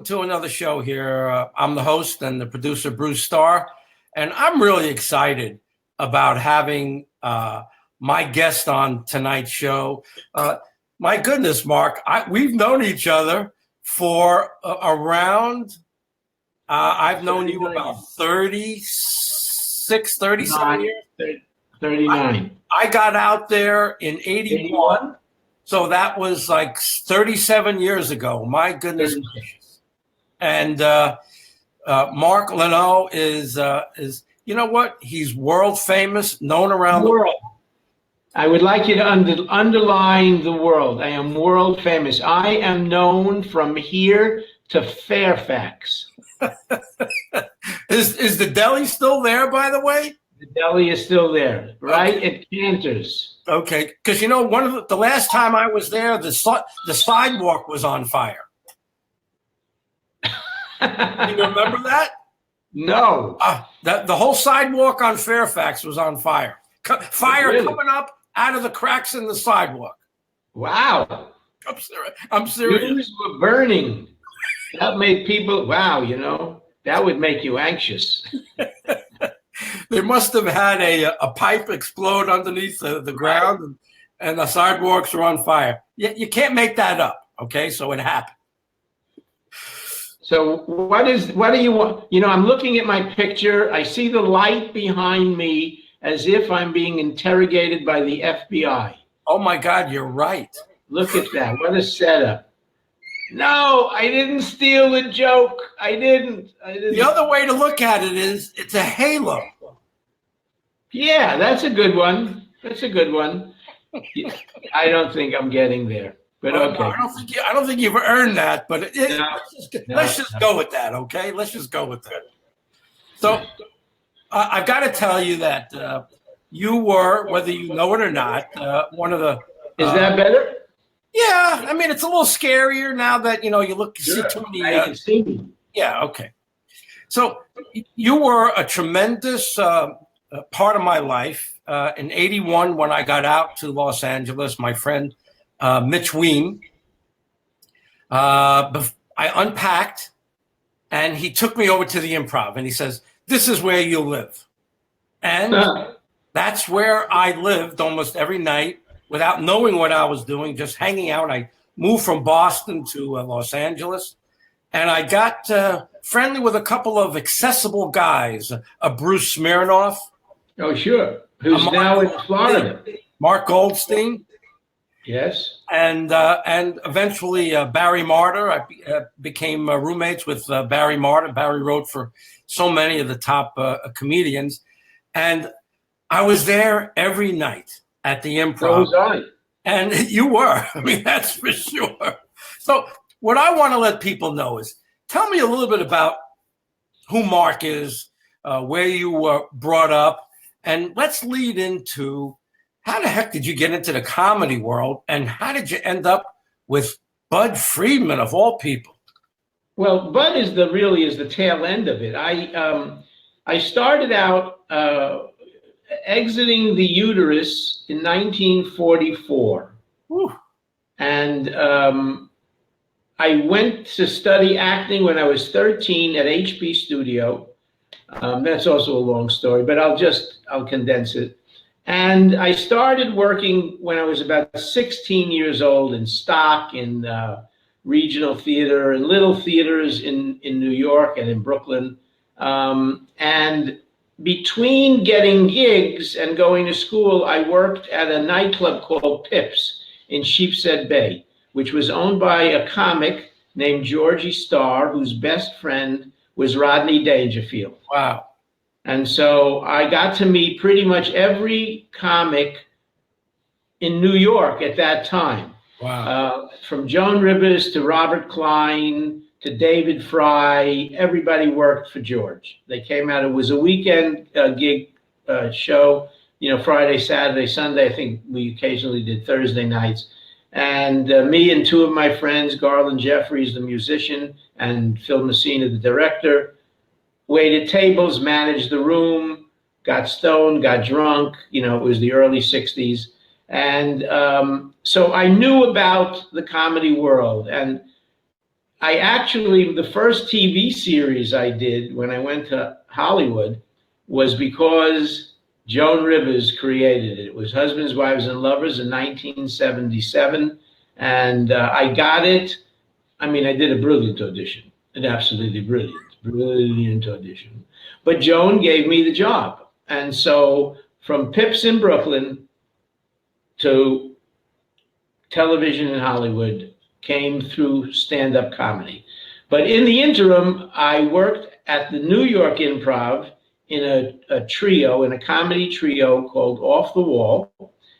To another show here. I'm the host and the producer, Bruce Starr, and I'm really excited about having my guest on tonight's show. My goodness, Mark, we've known each other for around, I've known you about 36, 37 years. 39. I got out there in 81. So that was like 37 years ago. My goodness gracious. And Mark Lonow is you know what? He's world famous, known around the world. I would like you to underline the world. I am world famous. I am known from here to Fairfax. Is the deli still there, by the way? The deli is still there, right? Okay. At Cantor's. Okay, because you know, one of the last time I was there, the sidewalk was on fire. You remember that? No. The whole sidewalk on Fairfax was on fire. Fire really? Coming up out of the cracks in the sidewalk. Wow. I'm serious. Trees were burning. That made people, wow, that would make you anxious. They must have had a pipe explode underneath the ground, and the sidewalks were on fire. You can't make that up, okay? So it happened. So what do you want? I'm looking at my picture. I see the light behind me as if I'm being interrogated by the FBI. Oh my God, you're right. Look at that. What a setup. No, I didn't steal the joke. I didn't. The other way to look at it is it's a halo. Yeah, that's a good one. That's a good one. I don't think I'm getting there, but okay. No, I don't think you've earned that, but let's just go with that, okay? Let's just go with that. So I've got to tell you that you were, whether you know it or not, one of the. Is that better? Yeah, I mean, it's a little scarier now that, you see too many. I can see me. Yeah, okay. So you were a tremendous part of my life. In 81, when I got out to Los Angeles, my friend Mitch Weem, I unpacked, and he took me over to the Improv, and he says, "This is where you live." And that's where I lived almost every night, without knowing what I was doing, just hanging out. I moved from Boston to Los Angeles, and I got friendly with a couple of accessible guys, a Bruce Smirnoff. Oh, sure. Who's now in Florida. Mark Goldstein. Yes. And eventually Barry Martyr. I became roommates with Barry Martyr. Barry wrote for so many of the top comedians. And I was there every night at the Improv. So was I. And you were. I mean, that's for sure. So what I want to let people know is, tell me a little bit about who Mark is, where you were brought up, and let's lead into how the heck did you get into the comedy world, and how did you end up with Budd Friedman of all people? Well, Budd is the tail end of it. I started out exiting the uterus in 1944. Whew. And I went to study acting when I was 13 at HB Studio. That's also a long story, but I'll condense it. And I started working when I was about 16 years old in stock, in regional theater and little theaters in New York and in Brooklyn. And between getting gigs and going to school, I worked at a nightclub called Pips in Sheepshead Bay, which was owned by a comic named Georgie Starr, whose best friend was Rodney Dangerfield. Wow. And so I got to meet pretty much every comic in New York at that time. Wow. From Joan Rivers to Robert Klein to David Fry, everybody worked for George. They came out, it was a weekend gig show, Friday, Saturday, Sunday. I think we occasionally did Thursday nights. And me and two of my friends, Garland Jeffries, the musician, and Phil Messina, the director, waited tables, managed the room, got stoned, got drunk. It was the early 60s. And so I knew about the comedy world. And the first TV series I did when I went to Hollywood was because Joan Rivers created it. It was Husbands, Wives, and Lovers in 1977. And I got it. I mean, I did a brilliant audition, an absolutely brilliant audition. But Joan gave me the job. And so from Pips in Brooklyn to television in Hollywood came through stand-up comedy. But in the interim, I worked at the New York Improv in a trio, in a comedy trio called Off the Wall.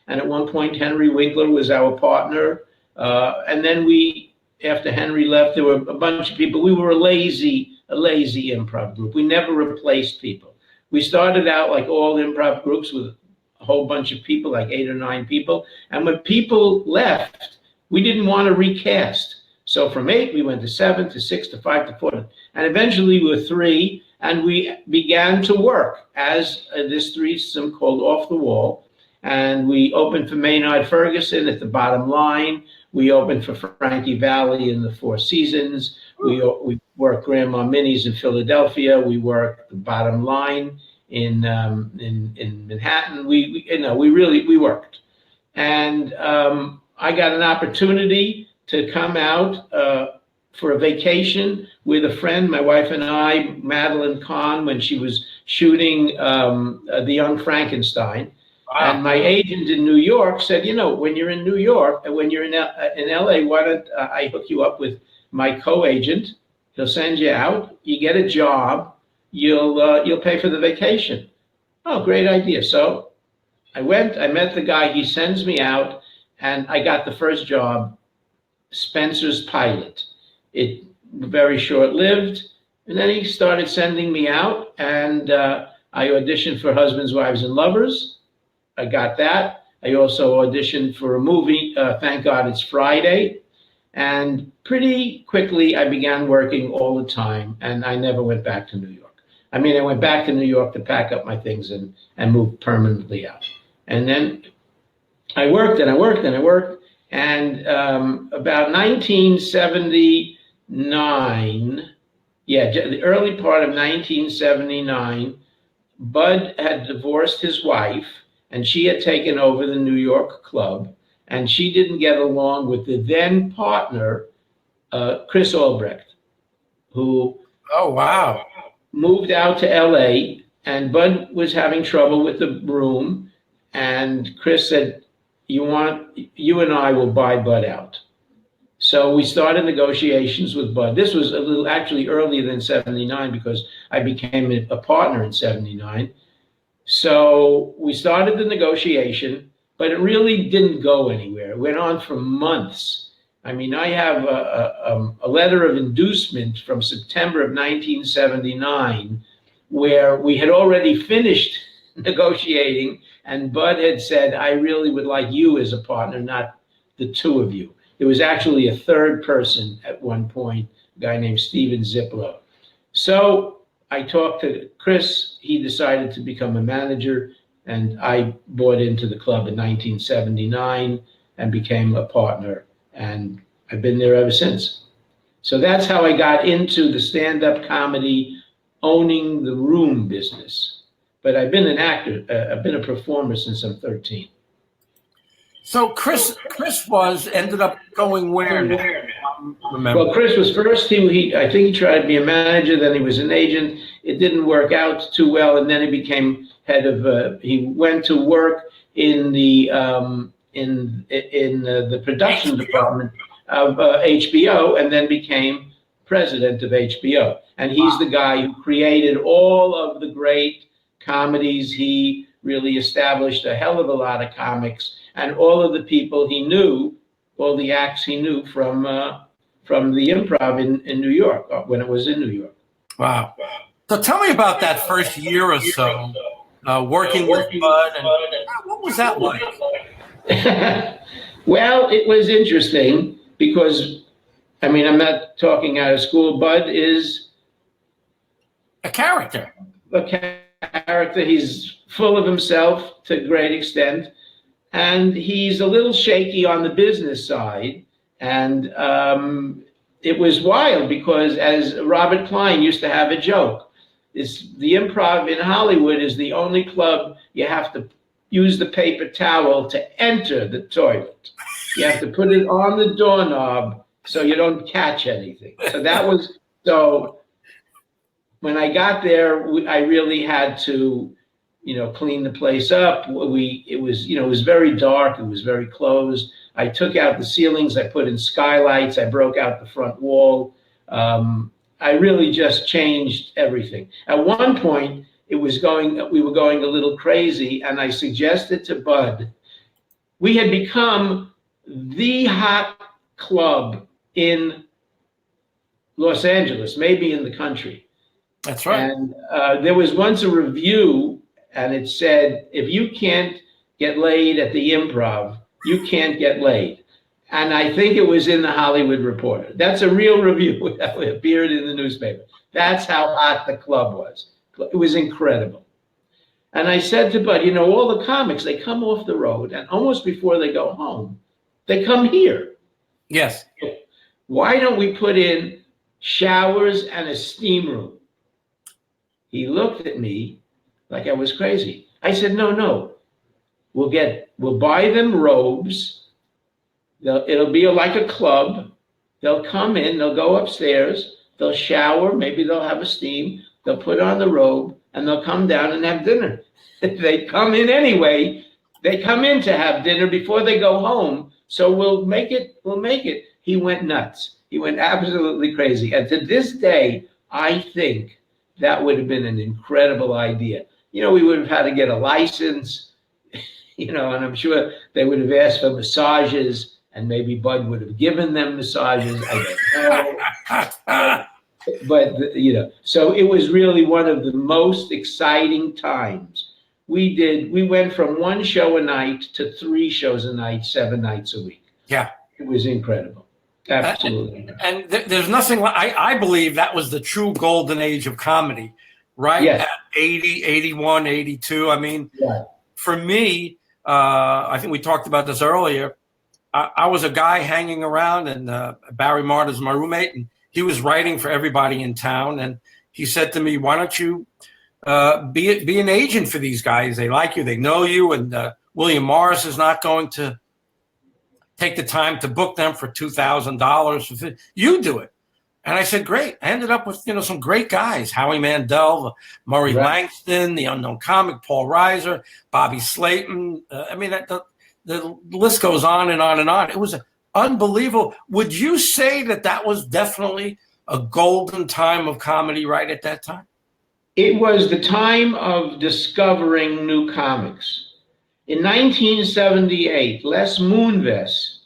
And at one point, Henry Winkler was our partner. And then after Henry left, there were a bunch of people. We were a lazy improv group. We never replaced people. We started out like all improv groups with a whole bunch of people, like 8 or 9 people. And when people left, we didn't want to recast. So from 8, we went to 7, to 6, to 5, to 4. And eventually we were 3, and we began to work as this threesome called Off the Wall. And we opened for Maynard Ferguson at the Bottom Line. We opened for Frankie Valli in the Four Seasons. We worked Grandma Minnie's in Philadelphia. We worked the Bottom Line in Manhattan. We worked. And I got an opportunity to come out for a vacation with a friend, my wife and I, Madeline Kahn, when she was shooting The Young Frankenstein. Wow. And my agent in New York said, when you're in New York, and when you're in LA, why don't I hook you up with my co-agent? He'll send you out. You get a job. You'll pay for the vacation. Oh, great idea. So I went. I met the guy. He sends me out, and I got the first job, Spencer's Pilot. It very short-lived, and then he started sending me out, and I auditioned for Husbands, Wives, and Lovers. I got that. I also auditioned for a movie, Thank God It's Friday. And pretty quickly, I began working all the time, and I never went back to New York. I mean, I went back to New York to pack up my things and move permanently out. And then I worked and I worked and I worked. And about 1979, the early part of 1979, Budd had divorced his wife, and she had taken over the New York club, and she didn't get along with the then partner, Chris Albrecht, who moved out to LA, and Budd was having trouble with the room, and Chris said, you and I will buy Budd out. So we started negotiations with Budd. This was actually earlier than 79 because I became a partner in 79. So we started the negotiation, but it really didn't go anywhere. It went on for months. I mean, I have a letter of inducement from September of 1979 where we had already finished negotiating, and Budd had said, I really would like you as a partner, not the two of you. There was actually a third person at one point, a guy named Steven Ziplo. So I talked to Chris. He decided to become a manager, and I bought into the club in 1979 and became a partner, and I've been there ever since. So that's how I got into the stand-up comedy, owning the room business. But I've been an actor. I've been a performer since I'm 13. So Chris ended up going where? Well, Chris was first. I think he tried to be a manager. Then he was an agent. It didn't work out too well, and then he became head of. He went to work in the production department of HBO, and then became president of HBO. And he's the guy who created all of the great comedies. He really established a hell of a lot of comics, and all of the people he knew, all the acts he knew from the Improv in New York, when it was in New York. Wow. So tell me about that first year or so, working with Budd, and what was that like? Well, it was interesting because, I mean, I'm not talking out of school. Budd is a character. He's full of himself to a great extent, and he's a little shaky on the business side. And it was wild because, as Robert Klein used to have a joke, the Improv in Hollywood is the only club you have to use the paper towel to enter the toilet. You have to put it on the doorknob so you don't catch anything. So when I got there, I really had to, clean the place up. It was very dark. It was very closed. I took out the ceilings. I put in skylights. I broke out the front wall. I really just changed everything. At one point, we were going a little crazy, and I suggested to Budd, we had become the hot club in Los Angeles, maybe in the country. That's right. And there was once a review, and it said, if you can't get laid at the Improv, you can't get laid. And I think it was in the Hollywood Reporter. That's a real review that appeared in the newspaper. That's how hot the club was. It was incredible. And I said to Budd, all the comics, they come off the road, and almost before they go home, they come here. Yes. Why don't we put in showers and a steam room? He looked at me like I was crazy. I said, no. We'll buy them robes. It'll be like a club. They'll come in, they'll go upstairs, they'll shower, maybe they'll have a steam, they'll put on the robe, and they'll come down and have dinner. They come in anyway. They come in to have dinner before they go home. So we'll make it. He went nuts. He went absolutely crazy. And to this day, I think that would have been an incredible idea. We would have had to get a license, and I'm sure they would have asked for massages, and maybe Budd would have given them massages. I don't know. But, so it was really one of the most exciting times. We went from one show a night to 3 shows a night, 7 nights a week. Yeah. It was incredible. Absolutely. And there's nothing like, I believe that was the true golden age of comedy, right? Yes. At 80, 81, 82. I mean, yeah. For me, I think we talked about this earlier. I was a guy hanging around, and Barry Marta's my roommate, and he was writing for everybody in town. And he said to me, why don't you be an agent for these guys? They like you, they know you, and William Morris is not going to take the time to book them for $2,000. You do it. And I said, great. I ended up with, some great guys: Howie Mandel, Murray Langston, the unknown comic, Paul Reiser, Bobby Slayton. The list goes on and on and on. It was unbelievable. Would you say that was definitely a golden time of comedy right at that time? It was the time of discovering new comics. In 1978, Les Moonves,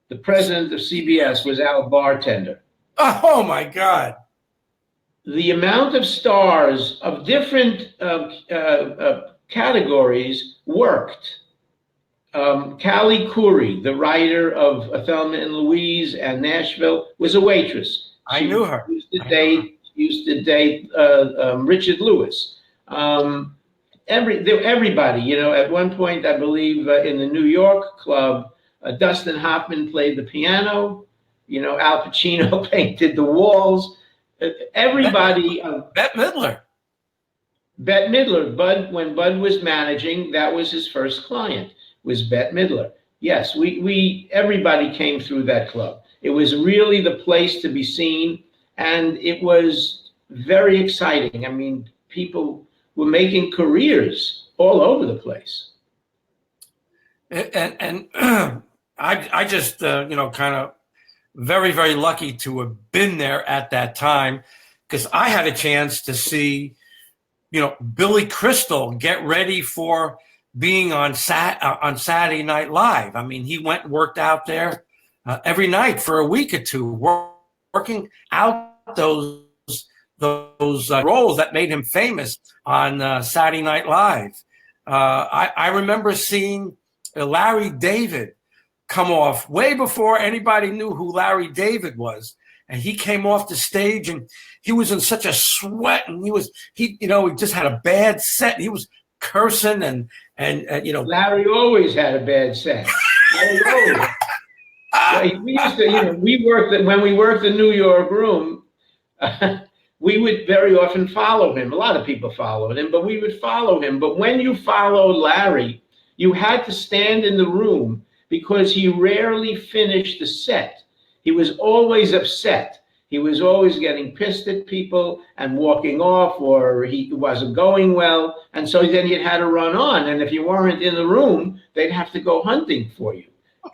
the president of CBS, was our bartender. Oh, my God. The amount of stars of different categories worked. Callie Curry, the writer of Thelma and Louise and Nashville, was a waitress. I knew her. Used to date Richard Lewis. Everybody, at one point, I believe in the New York club, Dustin Hoffman played the piano. Al Pacino painted the walls. Everybody. Bette Midler. Bette Midler. When Budd was managing, that was his first client, was Bette Midler. Yes, everybody came through that club. It was really the place to be seen, and it was very exciting. I mean, people were making careers all over the place. And I just, kind of very, very lucky to have been there at that time, because I had a chance to see, Billy Crystal get ready for being on Saturday Night Live. I mean, he went and worked out there every night for a week or two, working out those roles that made him famous on Saturday Night Live. I remember seeing Larry David come off way before anybody knew who Larry David was. And he came off the stage, and he was in such a sweat, and he just had a bad set. He was cursing and Larry always had a bad set. We used to, when we worked the New York room, we would very often follow him. A lot of people followed him, but we would follow him. But when you followed Larry, you had to stand in the room because he rarely finished the set. He was always upset. He was always getting pissed at people and walking off, or he wasn't going well. And so then you had to run on. And if you weren't in the room, they'd have to go hunting for you.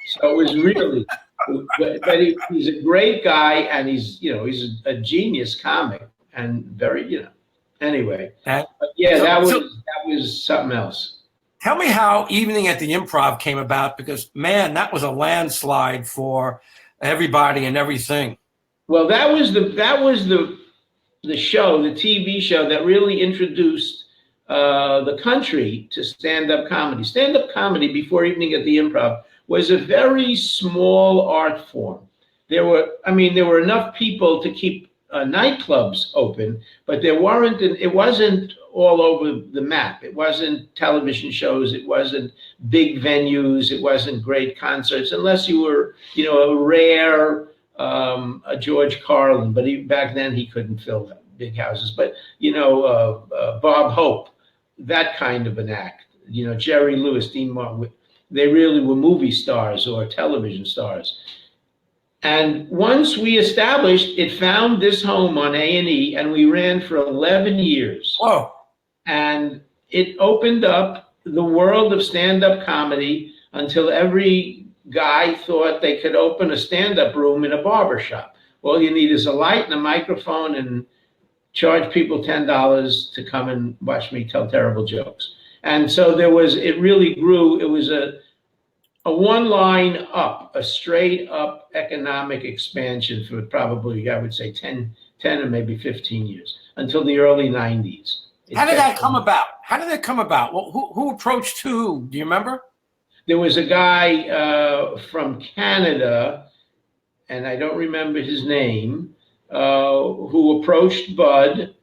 So it was really, but he's a great guy, and he's a genius comic, and very, anyway. But yeah, that was something else. Tell me how Evening at the Improv came about, because man, that was a landslide for everybody and everything. Well, that was the show, the TV show that really introduced the country to stand-up comedy. Stand-up comedy before Evening at the Improv was a very small art form. There were enough people to keep nightclubs open, but it wasn't all over the map. It wasn't television shows. It wasn't big venues. It wasn't great concerts, unless you were, a rare a George Carlin. But back then he couldn't fill big houses. But Bob Hope, that kind of an act. Jerry Lewis, Dean Martin. They really were movie stars or television stars. And once we established, it found this home on A&E, and we ran for 11 years. Whoa. And it opened up the world of stand-up comedy until every guy thought they could open a stand-up room in a barber shop. All you need is a light and a microphone, and charge people $10 to come and watch me tell terrible jokes. And so it really grew. It was a one line up, a straight up economic expansion for probably, I would say 10 or maybe 15 years, until the early 90s. How did that come about? Well, who approached who? Do you remember? There was a guy from Canada, and I don't remember his name, who approached Budd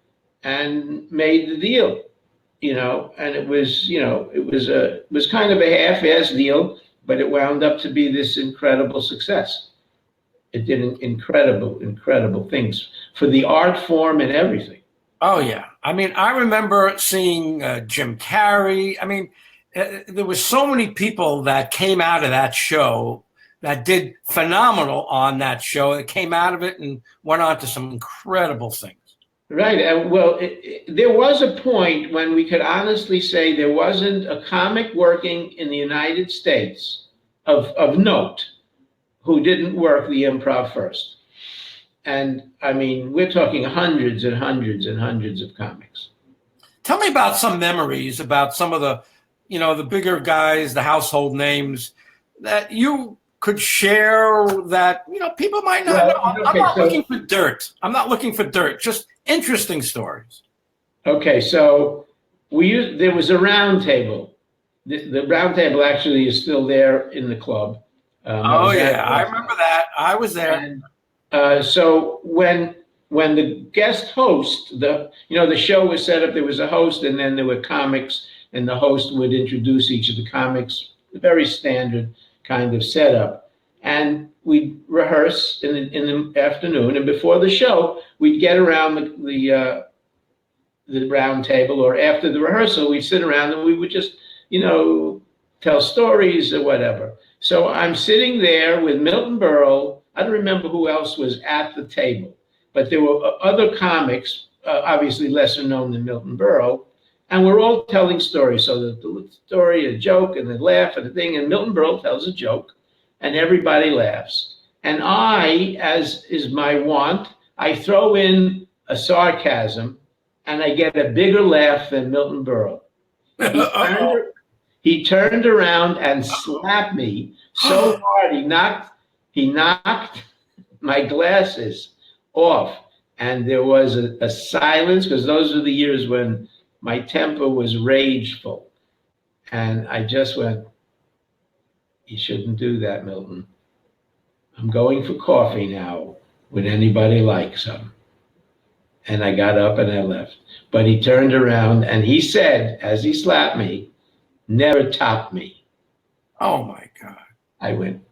and made the deal. And it was kind of a half-ass deal, but it wound up to be this incredible success. It did incredible things for the art form and everything. Oh yeah, I remember seeing Jim Carrey. There was so many people that came out of that show that did phenomenal on that show. That came out of it and went on to some incredible things. Right. Well, there was a point when we could honestly say there wasn't a comic working in the United States of note who didn't work the Improv first. And we're talking hundreds and hundreds and hundreds of comics. Tell me about some memories about some of the, the bigger guys, the household names that you could share that, people might not know. I'm not looking for dirt. Just interesting stories. Okay, so there was a round table. The round table actually is still there in the club. I remember that. I was there. And, so when the guest host, the show was set up, there was a host, and then there were comics, and the host would introduce each of the comics, very standard kind of setup. And we'd rehearse in the afternoon, and before the show, we'd get around the round table, or after the rehearsal, we'd sit around and we would just, tell stories or whatever. So I'm sitting there with Milton Berle. I don't remember who else was at the table, but there were other comics, obviously lesser known than Milton Berle, and we're all telling stories. So the story, a joke, and the laugh, and the thing, and Milton Berle tells a joke, and everybody laughs. And I, as is my wont, I throw in a sarcasm, and I get a bigger laugh than Milton Berle. He turned around and slapped me so hard, he knocked my glasses off. And there was a silence, because those were the years when my temper was rageful. And I just went, "You shouldn't do that, Milton. I'm going for coffee now. Would anybody like some?" And I got up and I left. But he turned around and he said, as he slapped me, "Never top me." Oh my God. I went,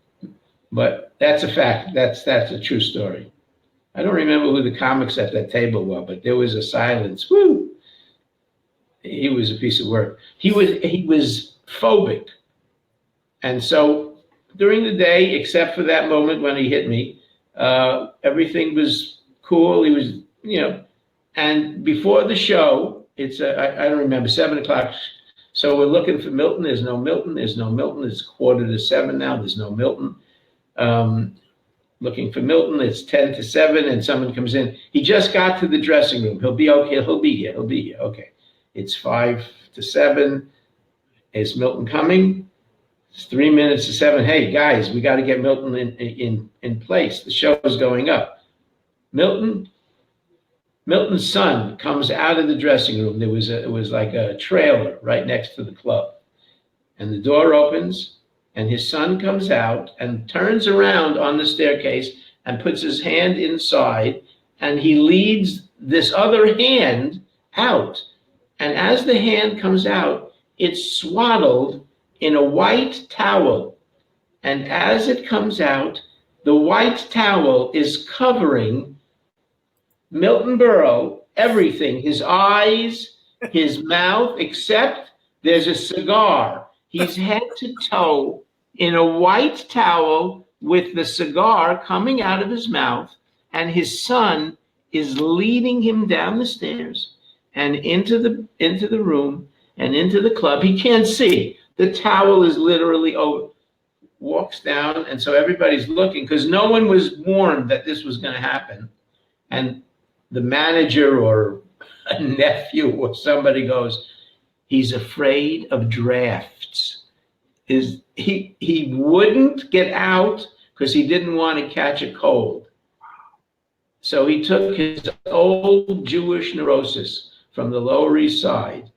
but That's a fact. That's a true story. I don't remember who the comics at that table were, but there was a silence. Woo! He was a piece of work. He was phobic, and so during the day, except for that moment when he hit me, everything was cool. He was, and before the show, I don't remember, 7 o'clock. So we're looking for Milton. There's no Milton. There's no Milton. It's 6:45 now. There's no Milton. Looking for Milton. It's 6:50, and someone comes in. He just got to the dressing room. He'll be okay. He'll be here. He'll be here. Okay. It's 6:55. Is Milton coming? It's 3 minutes to 7. Hey guys, we got to get Milton in place. The show is going up. Milton's son comes out of the dressing room. It was like a trailer right next to the club, and the door opens, and his son comes out and turns around on the staircase and puts his hand inside, and he leads this other hand out. And as the hand comes out, it's swaddled in a white towel. And as it comes out, the white towel is covering Milton Berle, everything, his eyes, his mouth, except there's a cigar. He's head to toe in a white towel with the cigar coming out of his mouth, and his son is leading him down the stairs and into the room and into the club. He can't see. The towel is literally over. Walks down, and so everybody's looking because no one was warned that this was going to happen. And the manager or a nephew or somebody goes, he's afraid of drafts. He wouldn't get out because he didn't want to catch a cold. So he took his old Jewish neurosis from the Lower East Side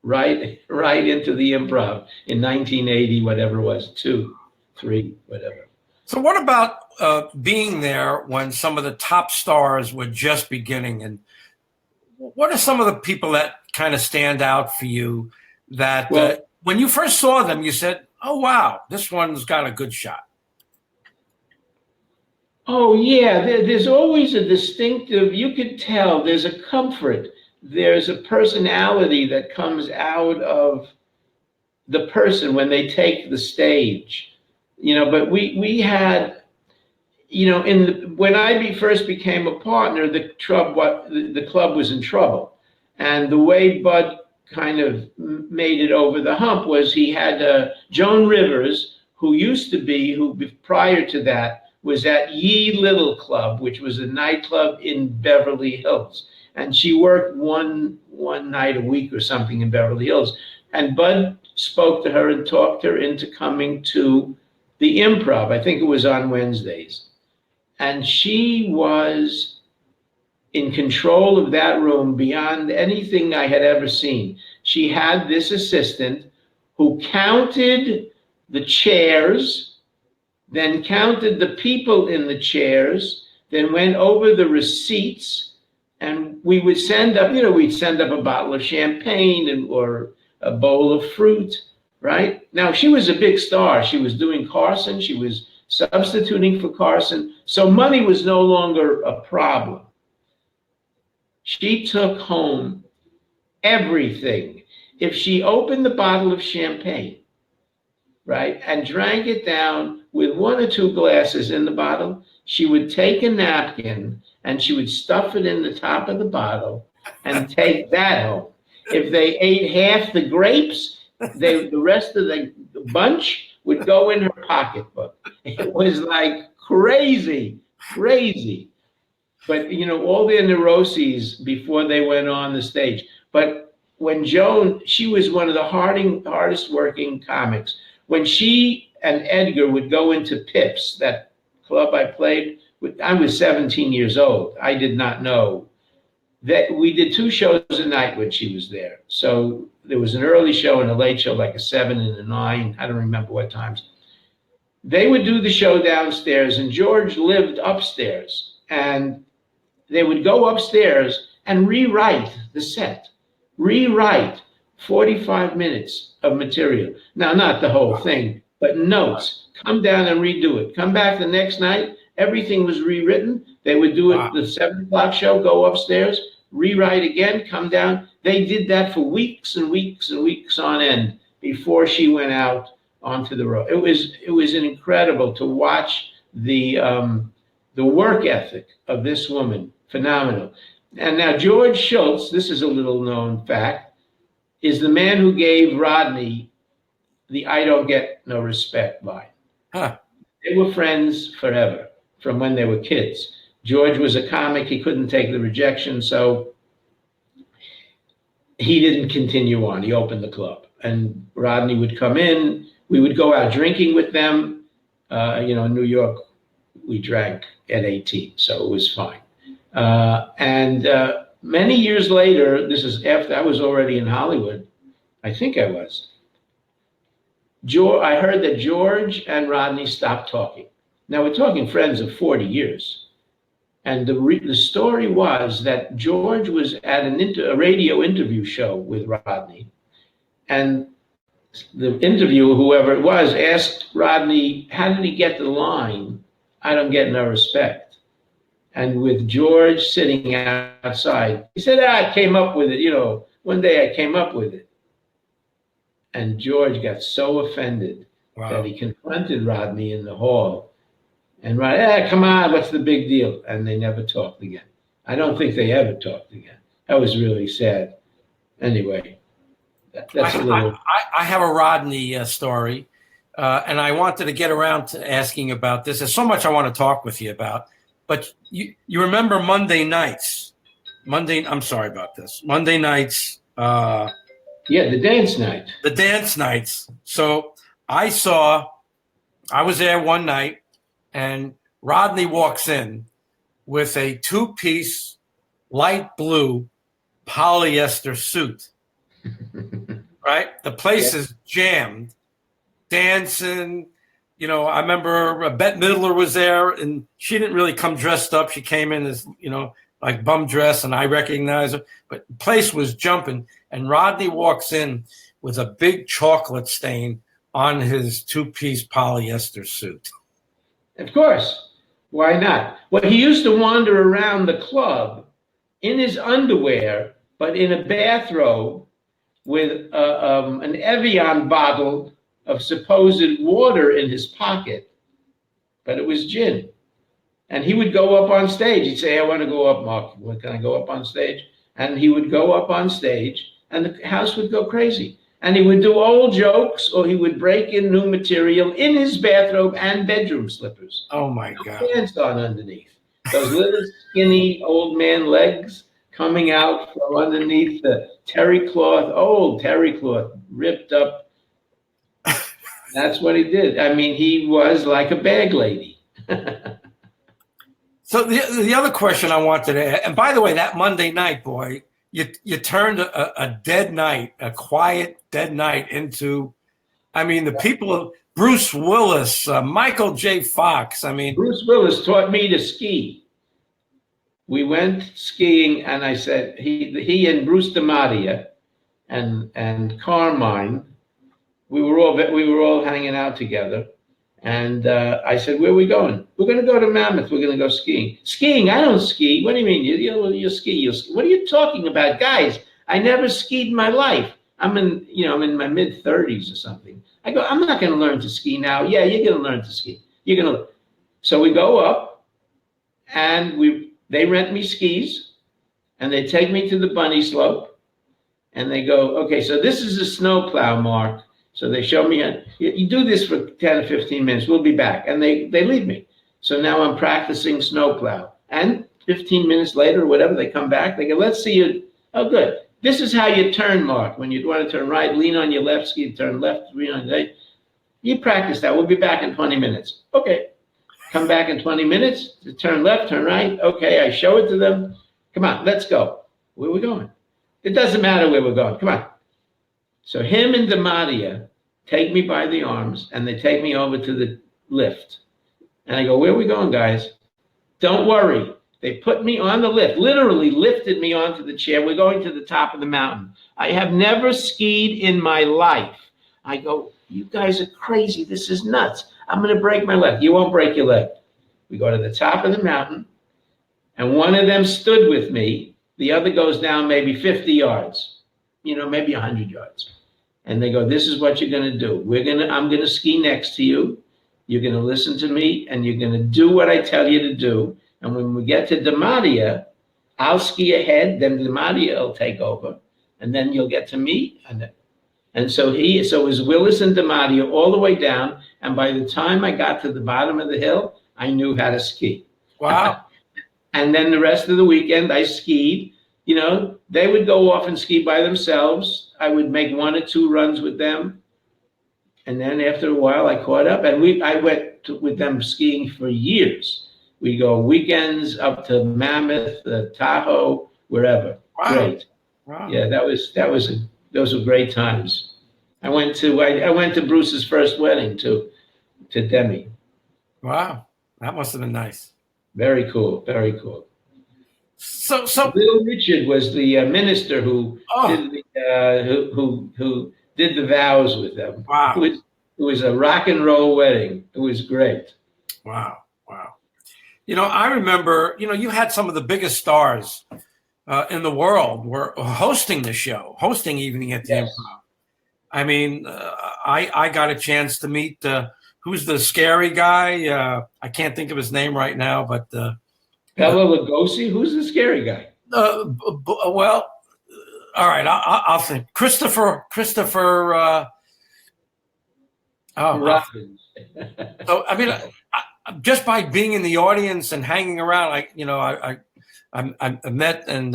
right into the Improv in 1980, whatever it was, 2, 3, whatever. So what about being there when some of the top stars were just beginning? And what are some of the people that kind of stand out for you that when you first saw them, you said, oh, wow, this one's got a good shot? Oh, yeah, there's always a distinctive, you could tell there's a comfort. There's a personality that comes out of the person when they take the stage, but we had, when I first became a partner, the club was in trouble. And the way Budd kind of made it over the hump was he had Joan Rivers, who prior to that was at Ye Little Club, which was a nightclub in Beverly Hills. And she worked one night a week or something in Beverly Hills. And Budd spoke to her and talked her into coming to the Improv. I think it was on Wednesdays. And she was in control of that room beyond anything I had ever seen. She had this assistant who counted the chairs, then counted the people in the chairs, then went over the receipts. And we would send up, we'd send up a bottle of champagne or a bowl of fruit, right? Now, she was a big star. She was doing Carson. She was substituting for Carson. So money was no longer a problem. She took home everything. If she opened the bottle of champagne, right, and drank it down with 1 or 2 glasses in the bottle, she would take a napkin and she would stuff it in the top of the bottle and take that home. If they ate half the grapes, the rest of the bunch would go in her pocketbook. It was like crazy. But, all their neuroses before they went on the stage. But when Joan, she was one of the hardest working comics. When she and Edgar would go into Pips, that club I played with, I was 17 years old. I did not know that we did 2 shows a night when she was there. So there was an early show and a late show, like a 7 and a 9. I don't remember what times. They would do the show downstairs, and George lived upstairs. And they would go upstairs and rewrite the set, rewrite 45 minutes of material. Now, not the whole thing, but notes, come down and redo it. Come back the next night. Everything was rewritten. They would do it, Wow. the 7 o'clock show, go upstairs, rewrite again, come down. They did that for weeks and weeks and weeks on end before she went out onto the road. It was incredible to watch the work ethic of this woman. Phenomenal. And now George Schultz, this is a little known fact, is the man who gave Rodney the "I don't get no respect" line. Huh. They were friends forever from when they were kids. George was a comic. He couldn't take the rejection, so he didn't continue on. He opened the club, and Rodney would come in. We would go out drinking with them. In New York, we drank at 18, so it was fine. And many years later, this is after I was already in Hollywood. I think I was. I heard that George and Rodney stopped talking. Now we're talking friends of 40 years. And the story was that George was at a radio interview show with Rodney. And the interviewer, whoever it was, asked Rodney, how did he get the line, "I don't get no respect"? And with George sitting outside, he said, I came up with it. One day I came up with it. And George got so offended that he confronted Rodney in the hall. And Rodney, come on, what's the big deal? And they never talked again. I don't think they ever talked again. That was really sad. Anyway, that's a little... I have a Rodney story, and I wanted to get around to asking about this. There's so much I want to talk with you about. But you remember Monday nights? I'm sorry about this. Monday nights. The dance night. The dance nights. So I was there one night, and Rodney walks in with a 2-piece light blue polyester suit. Right? The place is jammed, dancing. I remember Bette Midler was there, and she didn't really come dressed up. She came in as, like bum dress, and I recognized her. But the place was jumping, and Rodney walks in with a big chocolate stain on his 2-piece polyester suit. Of course. Why not? Well, he used to wander around the club in his underwear, but in a bathrobe with an Evian bottle of supposed water in his pocket, but it was gin. And he would go up on stage. He'd say, I want to go up, Mark. Can I go up on stage? And he would go up on stage, and the house would go crazy. And he would do old jokes, or he would break in new material in his bathrobe and bedroom slippers. Oh, my God. Pants on underneath. Those little skinny old man legs coming out from underneath the old terry cloth, ripped up. That's what he did. I mean, he was like a bag lady. So the other question I wanted to ask, and by the way, that Monday night, boy, you turned a dead night, a quiet dead night into, the people, Bruce Willis, Michael J. Fox. Bruce Willis taught me to ski. We went skiing, and I said, he and Bruce DiMattia and Carmine, we were all hanging out together. And I said, where are we going? We're going to go to Mammoth. We're going to go skiing. Skiing? I don't ski. What do you mean? You ski. What are you talking about? Guys, I never skied in my life. I'm in my mid-30s or something. I go, I'm not going to learn to ski now. Yeah, you're going to learn to ski. So we go up, and they rent me skis, and they take me to the bunny slope, and they go, okay, so this is a snowplow, Mark. So they show me, you do this for 10 or 15 minutes, we'll be back. And they leave me. So now I'm practicing snowplow. And 15 minutes later or whatever, they come back, they go, let's see you. Oh, good. This is how you turn, Mark. When you want to turn right, lean on your left ski, turn left, lean on your right. You practice that. We'll be back in 20 minutes. Okay. Come back in 20 minutes, turn left, turn right. Okay, I show it to them. Come on, let's go. Where are we going? It doesn't matter where we're going. Come on. So him and DiMattia take me by the arms, and they take me over to the lift. And I go, where are we going, guys? Don't worry. They put me on the lift, literally lifted me onto the chair. We're going to the top of the mountain. I have never skied in my life. I go, you guys are crazy. This is nuts. I'm going to break my leg. You won't break your leg. We go to the top of the mountain, and one of them stood with me. The other goes down maybe 50 yards, maybe 100 yards. And they go, this is what you're going to do. I'm going to ski next to you. You're going to listen to me, and you're going to do what I tell you to do. And when we get to Demadia, I'll ski ahead, then Demadia will take over, and then you'll get to me. And so it was Willis and Demadia all the way down. And by the time I got to the bottom of the hill, I knew how to ski. Wow. And then the rest of the weekend I skied. They would go off and ski by themselves. I would make 1 or 2 runs with them. And then after a while I caught up, and I went with them skiing for years. We go weekends up to Mammoth, Tahoe, wherever. Wow. Great. Wow. Yeah, those were great times. I went to Bruce's first wedding to Demi. Wow. That must have been nice. Very cool. Very cool. So Little Richard was the minister who did the vows with them. Wow. It was a rock and roll wedding. It was great. Wow. I remember, you had some of the biggest stars in the world were hosting the show, hosting Evening at the Improv. I mean, I got a chance to meet who's the scary guy. I can't think of his name right now, but Bela Lugosi. Who's the scary guy? Well, all right. I'll think. Christopher. Robbins. So I mean, just by being in the audience and hanging around, I met and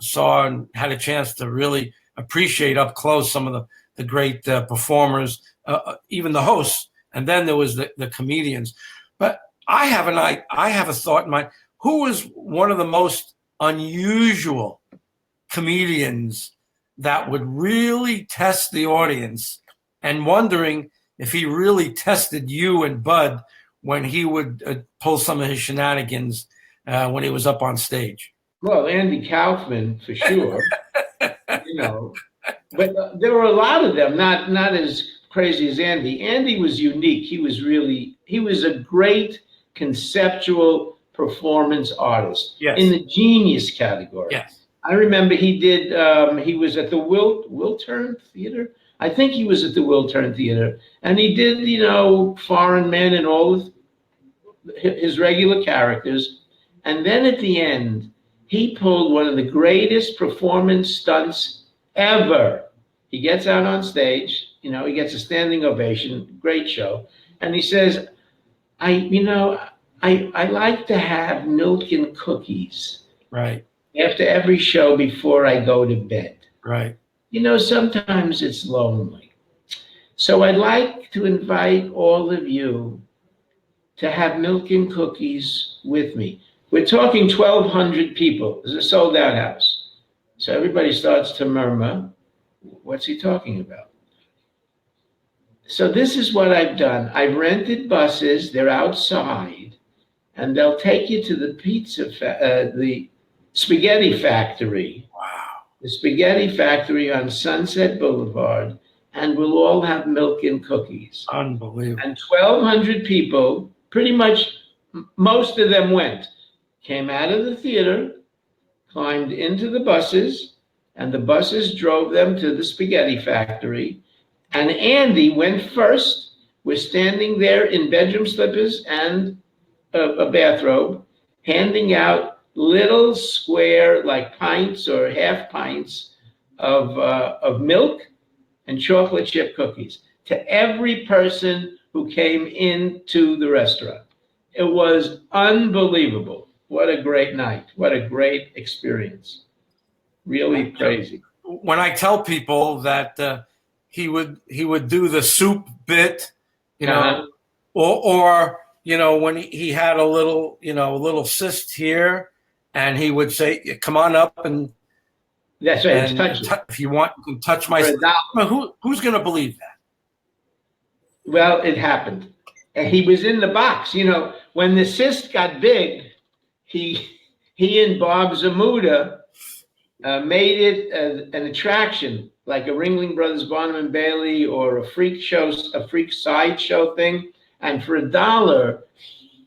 saw and had a chance to really appreciate up close some of the great performers, even the hosts, and then there was the comedians. But I have a thought in mind. Who was one of the most unusual comedians that would really test the audience, and wondering if he really tested you and Budd when he would pull some of his shenanigans when he was up on stage? Well, Andy Kaufman, for sure. But there were a lot of them, not as crazy as Andy. Andy was unique. He was a great conceptual performance artist. Yes. In the genius category. Yes. I remember he was at the Wiltern Theater. I think he was at the Wiltern Theater, and he did, Foreign Men and all of his regular characters. And then at the end, he pulled one of the greatest performance stunts ever. He gets out on stage, he gets a standing ovation, great show. And he says, I like to have milk and cookies. Right. After every show before I go to bed. Right. Sometimes it's lonely. So I'd like to invite all of you to have milk and cookies with me. We're talking 1,200 people. It's a sold out house. So everybody starts to murmur, what's he talking about? So this is what I've done. I've rented buses. They're outside, and they'll take you to the the spaghetti factory. Wow. The spaghetti factory on Sunset Boulevard, and we'll all have milk and cookies. Unbelievable. And 1,200 people, pretty much most of them came out of the theater, climbed into the buses, and the buses drove them to the spaghetti factory. And Andy went first, was standing there in bedroom slippers and a bathrobe, handing out little square, like pints or half pints of milk and chocolate chip cookies to every person who came into the restaurant. It was unbelievable. What a great night. What a great experience. Really crazy. When I tell people that he would do the soup bit, or when he had a little cyst here, and he would say, "Come on up and that's right. And touch if you want, you can touch my." Who's going to believe that? Well, it happened, and he was in the box. When the cyst got big, he and Bob Zamuda made it an attraction, like a Ringling Brothers Barnum and Bailey or a freak sideshow thing. And for $1,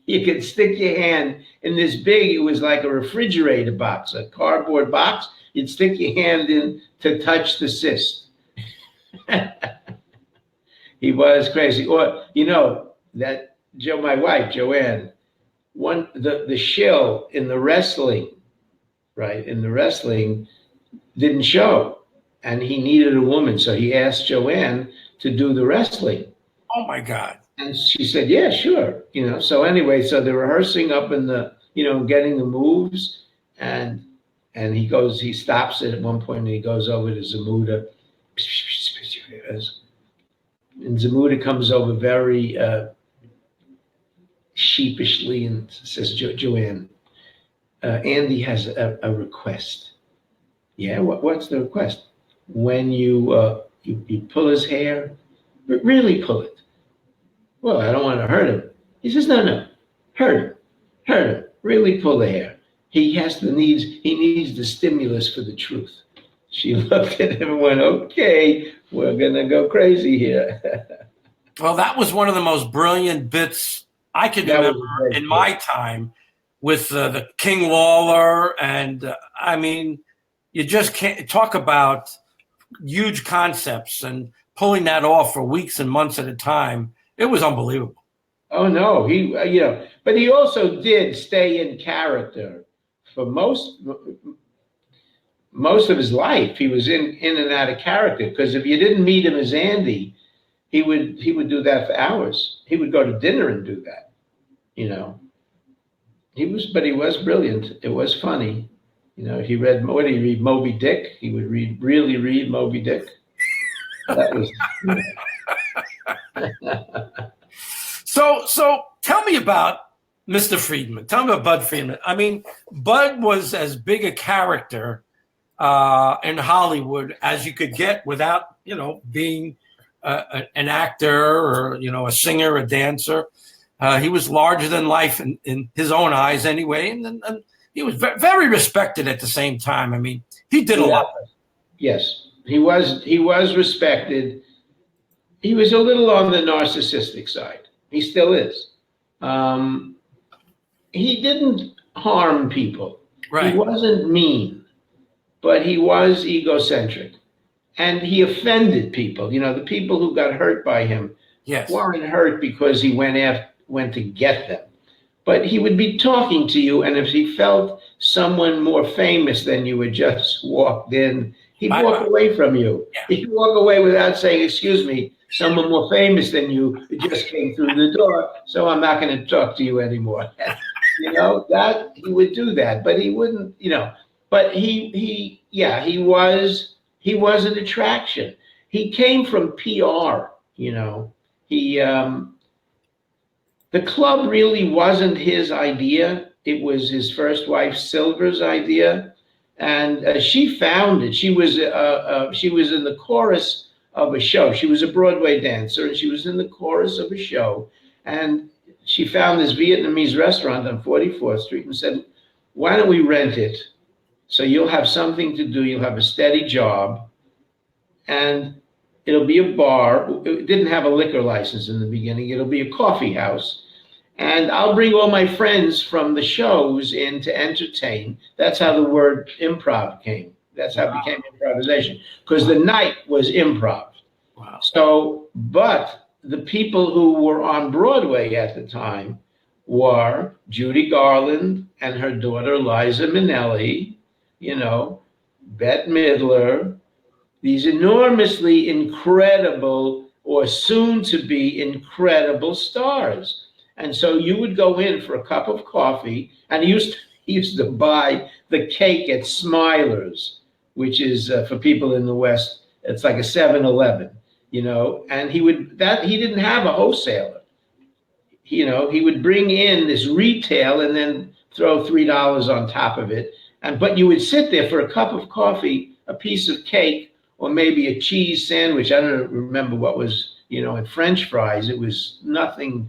you could stick your hand in this big, it was like a refrigerator box, a cardboard box. You'd stick your hand in to touch the cyst. He was crazy. Or, that my wife, Joanne, the shill in the wrestling, right? In the wrestling didn't show. And he needed a woman. So he asked Joanne to do the wrestling. Oh my God. And she said, yeah, sure. So anyway, so they're rehearsing up in the, getting the moves. And he stops it at one point and he goes over to Zamuda. And Zamuda comes over very sheepishly and says, Joanne, Andy has a request. Yeah, what's the request? When you pull his hair, really pull it. Well, I don't want to hurt him. He says, no, hurt him, really pull the hair. He needs the stimulus for the truth. She looked at him and went, okay, we're going to go crazy here. Well, that was one of the most brilliant bits I could remember in my time with the King Lawler. And I mean, you just can't talk about huge concepts and pulling that off for weeks and months at a time. It was unbelievable. Oh, no, but he also did stay in character for most of his life. He was in and out of character, because if you didn't meet him as Andy, he would do that for hours. He would go to dinner and do that. But he was brilliant. It was funny. What did he read? Moby Dick. He would really read Moby Dick. That was. So tell me about Mr. Friedman. Tell me about Budd Friedman. I mean, Budd was as big a character in Hollywood as you could get without, being an actor or, a singer, a dancer. He was larger than life in his own eyes anyway. And he was very respected at the same time. I mean, he did a lot. Yes, he was respected. He was a little on the narcissistic side. He still is. He didn't harm people. Right. He wasn't mean, but he was egocentric. And he offended people. The people who got hurt by him weren't hurt because he went to get them. But he would be talking to you, and if he felt someone more famous than you had just walked in, he'd walk away from you. Yeah. He'd walk away without saying, excuse me, someone more famous than you just came through the door, so I'm not going to talk to you anymore. That he would do that, but he wouldn't, but he was an attraction. He came from PR, the club really wasn't his idea. It was his first wife, Silver's idea. And she found it. She was in the chorus of a show. She was a Broadway dancer, and she was in the chorus of a show. And she found this Vietnamese restaurant on 44th Street and said, why don't we rent it? So you'll have something to do. You'll have a steady job. And it'll be a bar. It didn't have a liquor license in the beginning. It'll be a coffee house. And I'll bring all my friends from the shows in to entertain. That's how the word improv came. That's how it became improvisation, because the night was improv. Wow. So, but the people who were on Broadway at the time were Judy Garland and her daughter Liza Minnelli, Bette Midler, these enormously incredible or soon to be incredible stars. And so you would go in for a cup of coffee, and he used to buy the cake at Smiler's, which is for people in the West, it's like a 7-Eleven, and he didn't have a wholesaler. He would bring in this retail and then throw $3 on top of it. But you would sit there for a cup of coffee, a piece of cake, or maybe a cheese sandwich. I don't remember what was, and French fries. It was nothing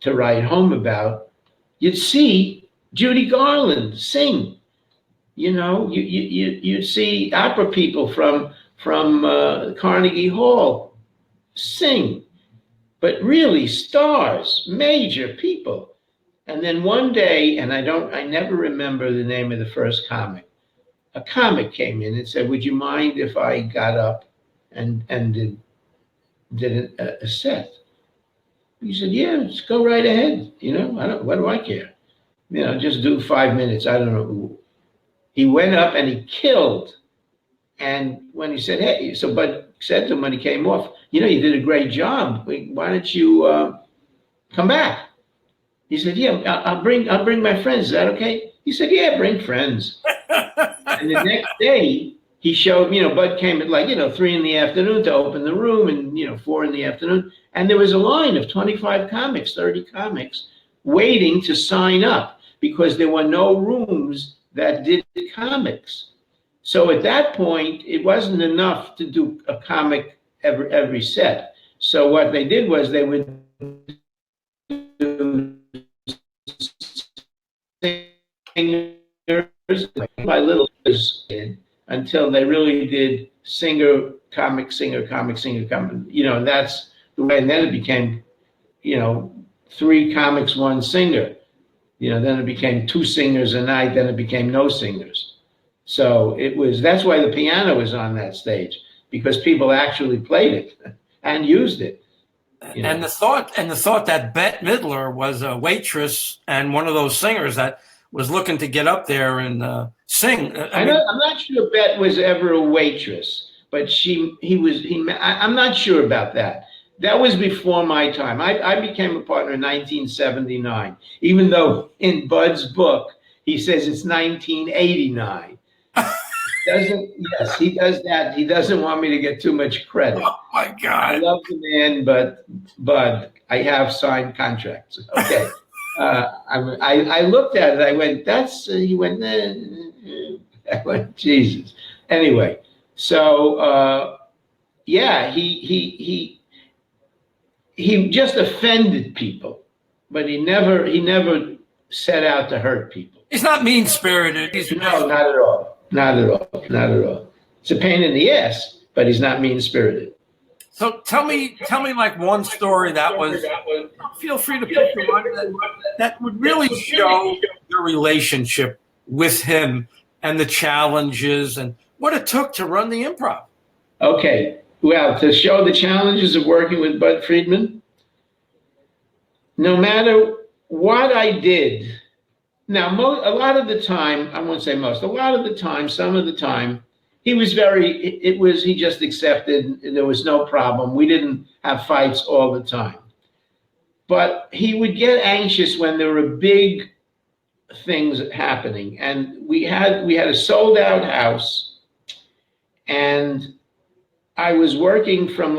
to write home about. You'd see Judy Garland sing. You'd see opera people from Carnegie Hall sing. but really stars, major people. And then one day, and I never remember the name of the first comic. A comic came in and said, "Would you mind if I got up and did a set?" He said, "Yeah, just go right ahead. What do I care? Just do 5 minutes. I don't know." He went up and he killed. And when he said, "Hey," so Bud said to him when he came off, "You did a great job. Why don't you come back?" He said, "Yeah, I'll bring my friends. Is that okay?" He said, "Yeah, bring friends." And the next day he showed, Bud came at 3 in the afternoon to open the room, and 4 in the afternoon. And there was a line of 25 comics, 30 comics waiting to sign up because there were no rooms that did comics. So at that point, it wasn't enough to do a comic every set. So what they did was they would do singers by little until they really did singer, comic, singer, comic, singer, comic. And that's the way. And then it became, 3 comics, 1 singer. Then it became 2 singers a night. Then it became no singers. So that's why the piano is on that stage, because people actually played it and used it. And the thought that Bette Midler was a waitress and one of those singers that was looking to get up there and sing. I'm not sure Bette was ever a waitress, but I'm not sure about that. That was before my time. I became a partner in 1979, even though in Bud's book, he says it's 1989. Yes, he does that. He doesn't want me to get too much credit. Oh my God! I love the man, but I have signed contracts. Okay. I looked at it. I went, he went, I went, Jesus. Anyway, so yeah, he just offended people, but he never set out to hurt people. He's not mean spirited. No, not at all. Not at all. Not at all. It's a pain in the ass, but he's not mean spirited. So tell me like one story that was. Feel free to pick the one that would really show your relationship with him and the challenges and what it took to run the Improv. Okay. Well, to show the challenges of working with Budd Friedman, no matter what I did. Now, a lot of the time, I won't say most, a lot of the time, some of the time, he was he just accepted, there was no problem. We didn't have fights all the time. But he would get anxious when there were big things happening. And we had a sold out house, and I was working from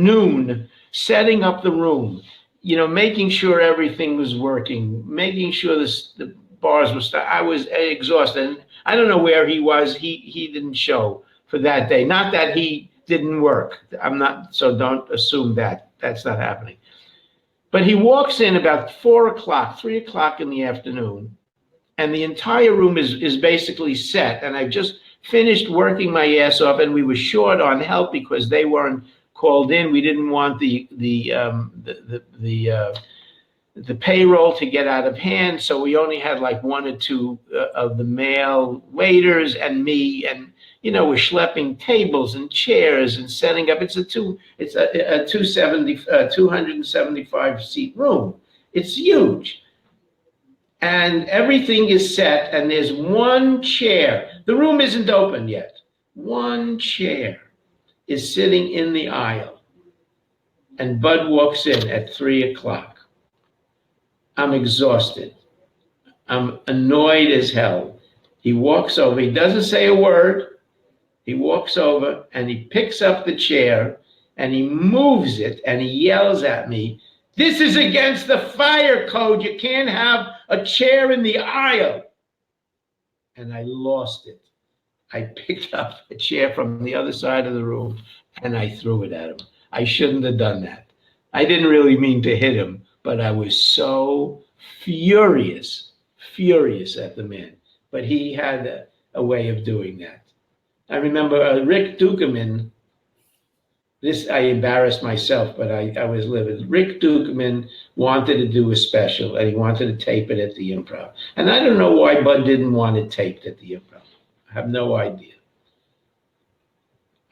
noon, setting up the room, making sure everything was working, making sure the bars were started. I was exhausted. And I don't know where he was. He didn't show for that day. Not that he didn't work. So don't assume that. That's not happening. But he walks in about 4 o'clock, 3 o'clock in the afternoon, and the entire room is basically set. And I just finished working my ass off, and we were short on help because they weren't called in. We didn't want the payroll to get out of hand, so we only had 1 or 2 of the male waiters and me, and we're schlepping tables and chairs and setting up. It's a 275 seat room. It's huge, and everything is set. And there's 1 chair. The room isn't open yet. 1 chair is sitting in the aisle, and Bud walks in at 3 o'clock. I'm exhausted. I'm annoyed as hell. He walks over. He doesn't say a word. He walks over and he picks up the chair and he moves it and he yells at me, "This is against the fire code. You can't have a chair in the aisle." And I lost it. I picked up a chair from the other side of the room and I threw it at him. I shouldn't have done that. I didn't really mean to hit him, but I was so furious at the man. But he had a way of doing that. I remember Rick Dukeman this, I embarrassed myself, but I was livid. Rick Dukeman wanted to do a special, and he wanted to tape it at the Improv. And I don't know why Bud didn't want it taped at the Improv. I have no idea.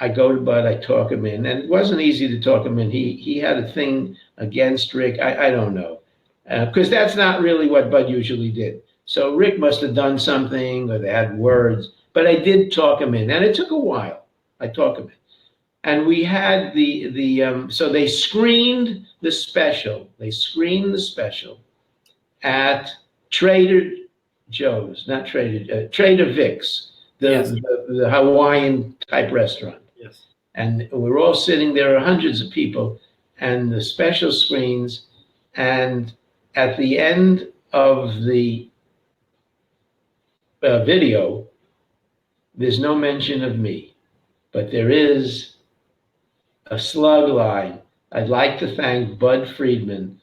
I go to Bud, I talk him in, and it wasn't easy to talk him in. He had a thing against Rick. I don't know, because that's not really what Bud usually did. So Rick must have done something, or they had words. But I did talk him in, and it took a while. I talked him in. And we had so they screened the special. They screened the special at Trader Joe's, not Trader Vic's, Yes. the Hawaiian type restaurant. Yes. And we were all sitting there, hundreds of people, and the special screens. And at the end of the video, there's no mention of me, but there is a slug line. I'd like to thank Budd Friedman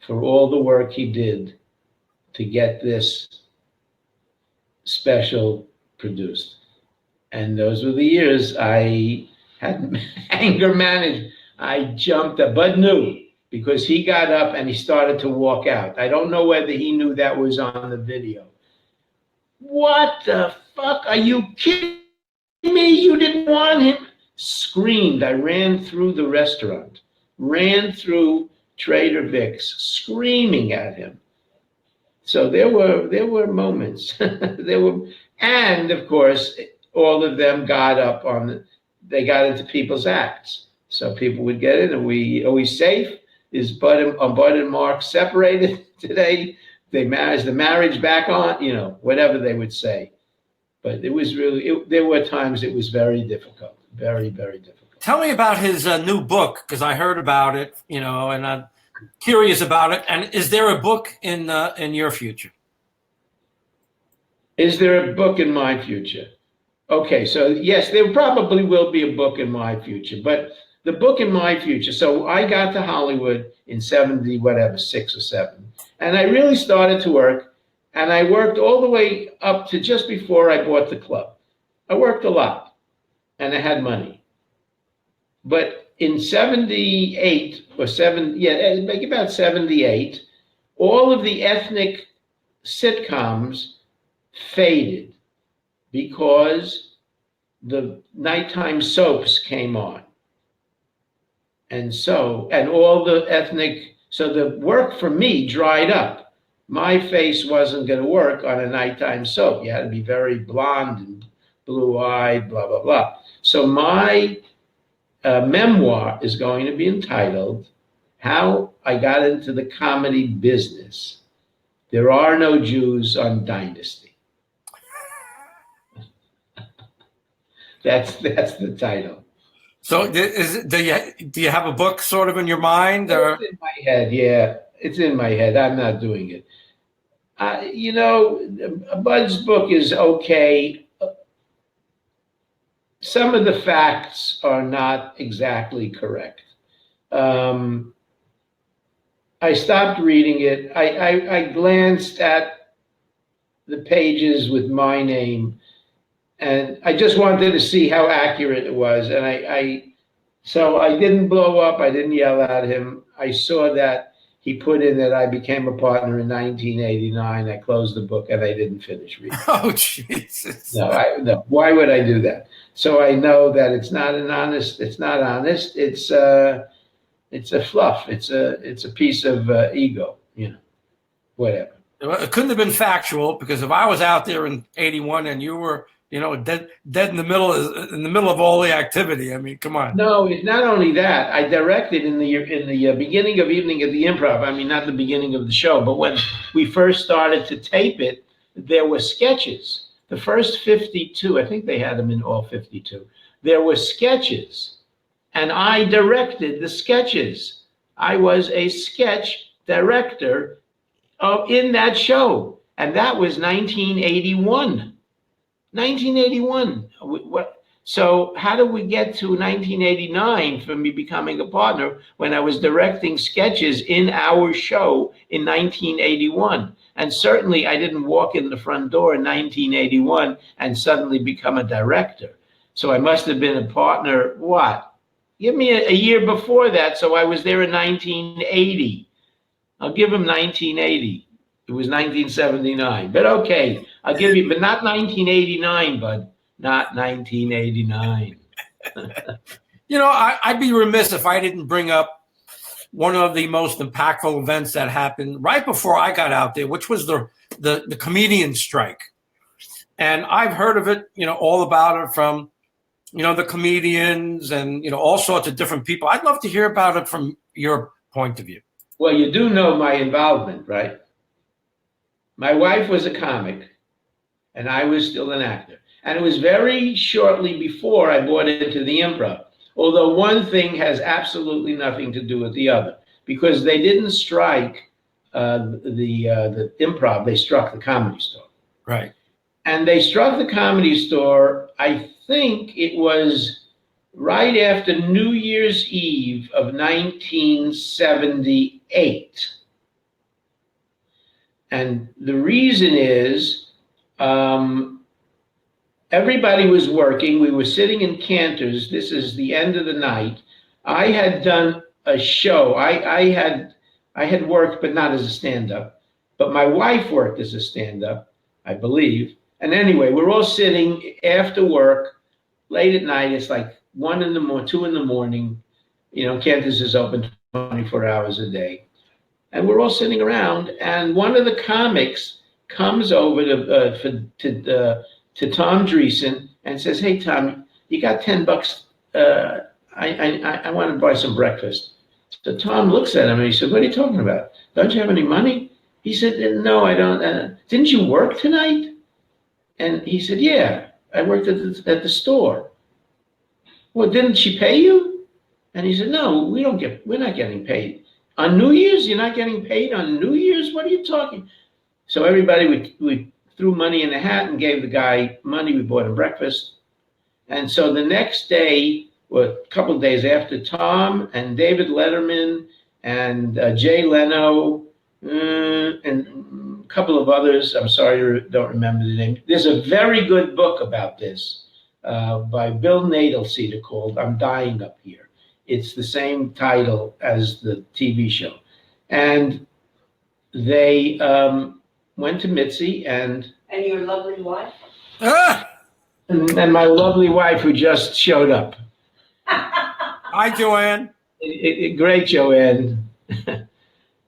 for all the work he did to get this special produced. And those were the years I had anger managed. I jumped up. Bud knew, because he got up and he started to walk out. I don't know whether he knew that was on the video. What the fuck? Are you kidding me? You didn't want him? Screamed. I ran through the restaurant, ran through Trader Vic's, screaming at him. So there were moments. And of course, all of them got up they got into people's acts. So people would get in, and are we safe? Is Bud and Mark separated today? They managed the marriage back on, whatever they would say. But it was really, there were times it was very difficult, very, very difficult. Tell me about his new book, because I heard about it, and I'm curious about it. And is there a book in your future? Is there a book in my future? Okay, so yes, there probably will be a book in my future, but the book in my future. So I got to Hollywood in 6 or 7, and I really started to work. And I worked all the way up to just before I bought the club. I worked a lot, and I had money. But in 78 or 78, all of the ethnic sitcoms faded because the nighttime soaps came on. And all the ethnic, so the work for me dried up. My face wasn't going to work on a nighttime soap. You had to be very blonde and blue-eyed, blah, blah, blah. So my memoir is going to be entitled, How I Got Into the Comedy Business. There Are No Jews on Dynasty. That's the title. So do you have a book sort of in your mind? Or? It's in my head, yeah. It's in my head. I'm not doing it. Bud's book is okay. Some of the facts are not exactly correct. I stopped reading it. I glanced at the pages with my name, and I just wanted to see how accurate it was. And so I didn't blow up. I didn't yell at him. I saw that he put in that I became a partner in 1989. I closed the book and I didn't finish reading. Oh, Jesus. No. Why would I do that? So I know that it's not honest. It's a fluff. It's a piece of ego, whatever. It couldn't have been factual, because if I was out there in 81 and you were, dead in the middle of all the activity. I mean, come on. No, it's not only that. I directed in the beginning of Evening at the Improv. I mean, not the beginning of the show, but when we first started to tape it, there were sketches. The first 52, I think they had them in all 52. There were sketches, and I directed the sketches. I was a sketch director in that show, and that was 1981. 1981. So how did we get to 1989 for me becoming a partner when I was directing sketches in our show in 1981? And certainly I didn't walk in the front door in 1981 and suddenly become a director. So I must have been a partner, Give me a year before that, so I was there in 1980. I'll give him 1980. It was 1979, but okay, I'll give you, but not 1989, Bud, not 1989. You know, I'd be remiss if I didn't bring up one of the most impactful events that happened right before I got out there, which was the comedian strike. And I've heard of it, you know, all about it from, you know, the comedians and, you know, all sorts of different people. I'd love to hear about it from your point of view. Well, you do know my involvement, right? My wife was a comic, and I was still an actor. And it was very shortly before I bought into the Improv. Although one thing has absolutely nothing to do with the other, because they didn't strike the Improv; they struck the Comedy Store. Right. And they struck the Comedy Store. I think it was right after New Year's Eve of 1978. And the reason is everybody was working. We were sitting in Cantor's. This is the end of the night. I had done a show. I had worked, but not as a stand-up. But my wife worked as a stand-up, I believe. And anyway, we're all sitting after work, late at night. It's like 1 in the morning, 2 in the morning. You know, Cantor's is open 24 hours a day. And we're all sitting around, and one of the comics comes over to Tom Dreesen and says, "Hey, Tom, you got $10? I want to buy some breakfast." So Tom looks at him and he said, "What are you talking about? Don't you have any money?" He said, "No, I don't. Didn't you work tonight?" And he said, "Yeah, I worked at the store." "Well, didn't she pay you?" And he said, "No, we're not getting paid. On New Year's, you're not getting paid on New Year's? What are you talking?" So everybody, we threw money in the hat and gave the guy money. We bought him breakfast. And so the next day, or a couple of days after, Tom and David Letterman and Jay Leno and a couple of others, I'm sorry, I don't remember the name. There's a very good book about this by Bill Nadelceder called "I'm Dying Up Here." It's the same title as the TV show. And they went to Mitzi and your lovely wife? And my lovely wife, who just showed up. Hi, Joanne. Great, Joanne.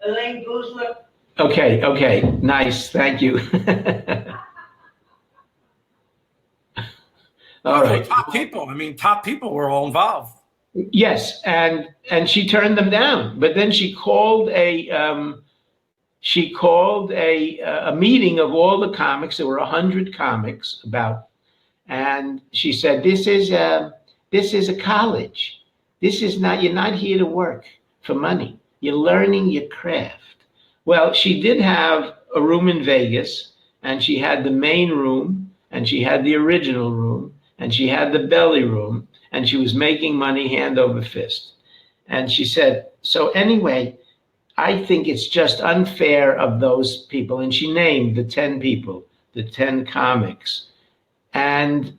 Elaine Boozler? Okay, nice, thank you. All right. Top people. I mean, top people were all involved. Yes, and she turned them down. But then she called a meeting of all the comics. There were 100 comics about, and she said, "This is a college. This is not. You're not here to work for money. You're learning your craft." Well, she did have a room in Vegas, and she had the main room, and she had the original room, and she had the belly room. And she was making money hand over fist. And she said, "So anyway, I think it's just unfair of those people." And she named the 10 people, the 10 comics. And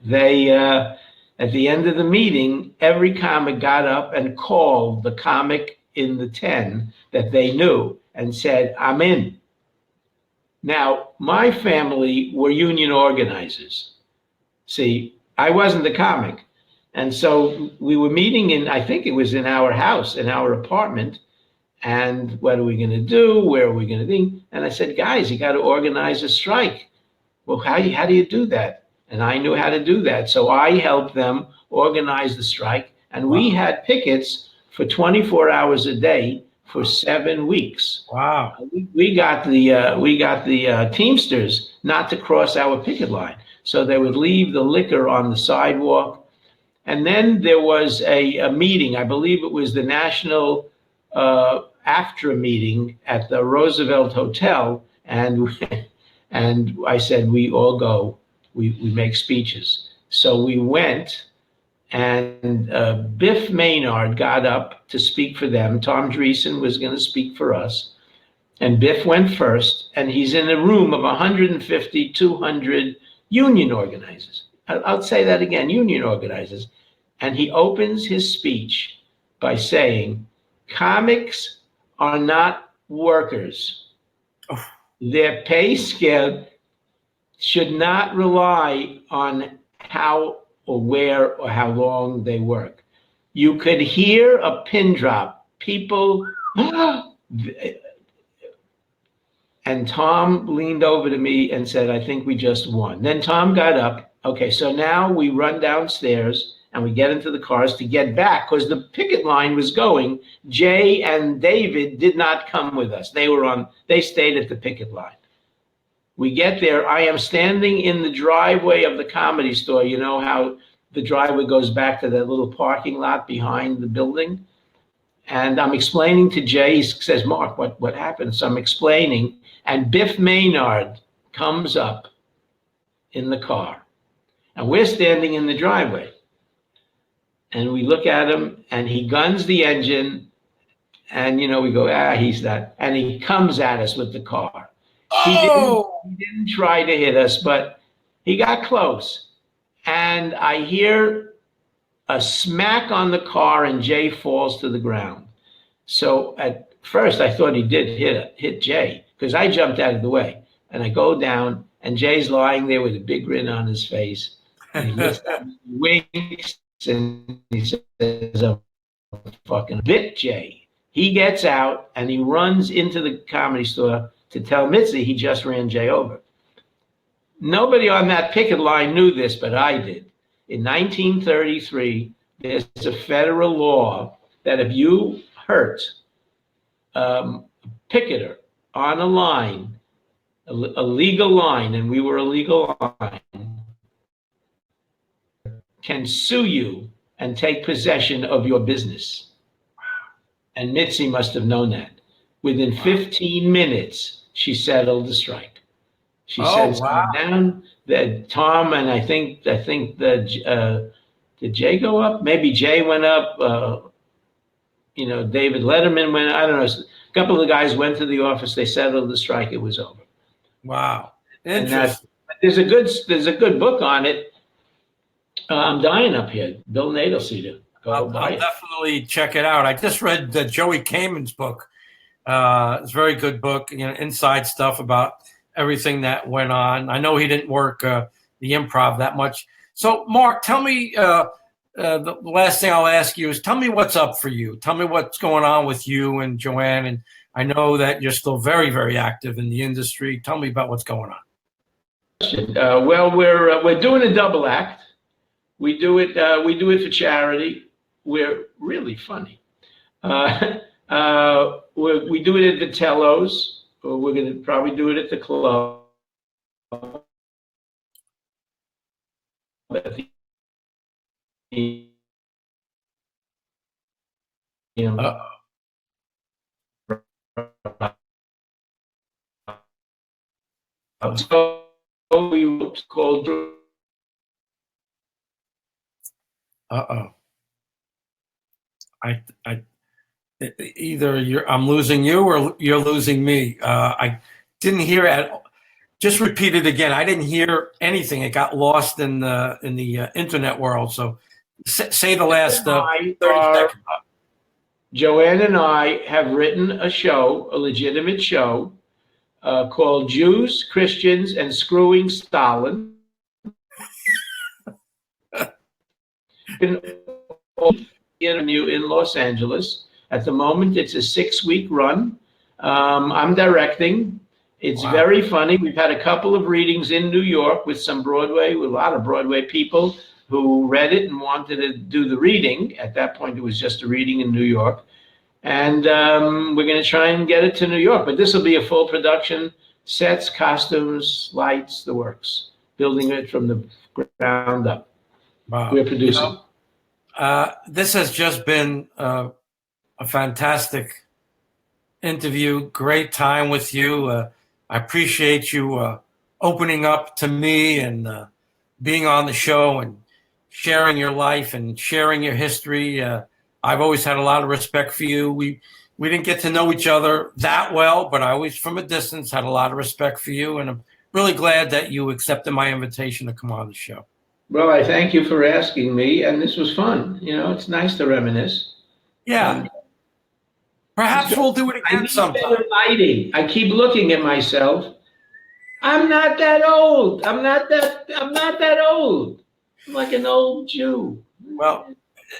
they, at the end of the meeting, every comic got up and called the comic in the 10 that they knew and said, "I'm in." Now, my family were union organizers. See, I wasn't the comic. And so we were meeting in, I think it was in our house, in our apartment. And what are we going to do? Where are we going to be? And I said, "Guys, you got to organize a strike." "Well, how do you do that?" And I knew how to do that. So I helped them organize the strike. And we had pickets for 24 hours a day for 7 weeks. Wow. We got the Teamsters not to cross our picket line. So they would leave the liquor on the sidewalk. And then there was a meeting, I believe it was the National AFTRA meeting at the Roosevelt Hotel. And I said, "We all go, we make speeches." So we went, and Biff Maynard got up to speak for them. Tom Dreesen was going to speak for us. And Biff went first, and he's in a room of 150, 200 union organizers. I'll say that again, union organizers. And he opens his speech by saying, comics are not workers. Their pay scale should not rely on how or where or how long they work. You could hear a pin drop. People, and Tom leaned over to me and said, I think we just won. Then Tom got up. Okay, so now we run downstairs and we get into the cars to get back because the picket line was going. Jay and David did not come with us. They stayed at the picket line. We get there. I am standing in the driveway of the Comedy Store. You know how the driveway goes back to that little parking lot behind the building? And I'm explaining to Jay. He says, Mark, what happened? So I'm explaining. And Biff Maynard comes up in the car. And we're standing in the driveway. And we look at him, and he guns the engine. And, we go, he's that. And he comes at us with the car. He didn't try to hit us, but he got close. And I hear a smack on the car, and Jay falls to the ground. So at first, I thought he did hit Jay, because I jumped out of the way. And I go down, and Jay's lying there with a big grin on his face. And he lifts up his wings, and he says, "I'm fucking bit Jay." He gets out, and he runs into the Comedy Store to tell Mitzi he just ran Jay over. Nobody on that picket line knew this, but I did. In 1933, there's a federal law that if you hurt a picketer on a line, a legal line, and we were a legal line, can sue you and take possession of your business. And Mitzi must have known that. Within 15 minutes, she settled the strike. She said, wow. Down that Tom and I think did Jay go up? Maybe Jay went up. David Letterman went. I don't know. A couple of the guys went to the office. They settled the strike. It was over. Wow, interesting. There's a good book on it. I'm dying up here. Bill Nader, see it. I'll definitely check it out. I just read Joey Kamen's book. It's a very good book. Inside stuff about everything that went on. I know he didn't work the Improv that much. So, Mark, tell me, the last thing I'll ask you is tell me what's up for you. Tell me what's going on with you and Joanne. And I know that you're still very, very active in the industry. Tell me about what's going on. Well, we're doing a double act. We do it for charity. We're really funny. We do it at Vitello's. We're going to probably do it at the club. So we called. Either I'm losing you or you're losing me. I didn't hear it. Just repeat it again. I didn't hear anything. It got lost in the internet world. So say the last 30 seconds. Joanne and I have written a show, a legitimate show, called Jews, Christians, and Screwing Stalin. Interview in Los Angeles. At the moment, it's a 6-week run. I'm directing. It's very funny. We've had a couple of readings in New York with a lot of Broadway people who read it and wanted to do the reading. At that point, it was just a reading in New York. And we're going to try and get it to New York. But this will be a full production, sets, costumes, lights, the works, building it from the ground up. Wow. We're producing. This has just been a fantastic interview. Great time with you. I appreciate you opening up to me and being on the show and sharing your life and sharing your history. I've always had a lot of respect for you. We didn't get to know each other that well, but I always, from a distance, had a lot of respect for you. And I'm really glad that you accepted my invitation to come on the show. Well, I thank you for asking me, and this was fun. It's nice to reminisce. Yeah. And Perhaps we'll do it I again need sometime. better lighting. I keep looking at myself. I'm not that old. I'm not that old. I'm like an old Jew. Well,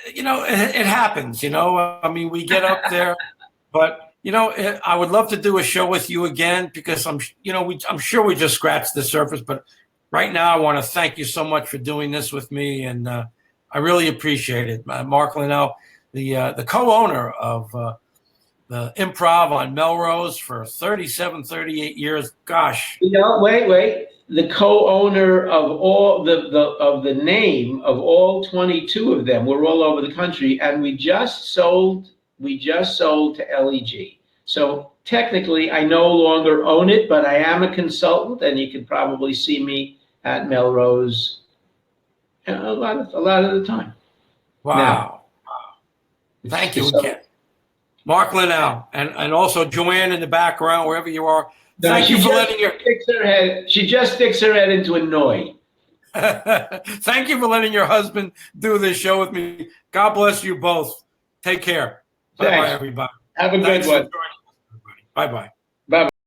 it happens, I mean, we get up there, but, I would love to do a show with you again because I'm sure we just scratched the surface, but right now I want to thank you so much for doing this with me. And I really appreciate it. Mark Lonow, the co-owner of the Improv on Melrose for 37, 38 years. Gosh. Wait. The co-owner of all the name of all 22 of them. We're all over the country, and we just sold to LEG. So technically, I no longer own it, but I am a consultant, and you can probably see me at Melrose a lot of the time. Wow. Thank you again. Mark Lonow, and also Joanne in the background, wherever you are. Thank you for letting She just sticks her head into a noise. Thank you for letting your husband do this show with me. God bless you both. Take care. Bye-bye, everybody. Have a good one. Bye-bye. Bye.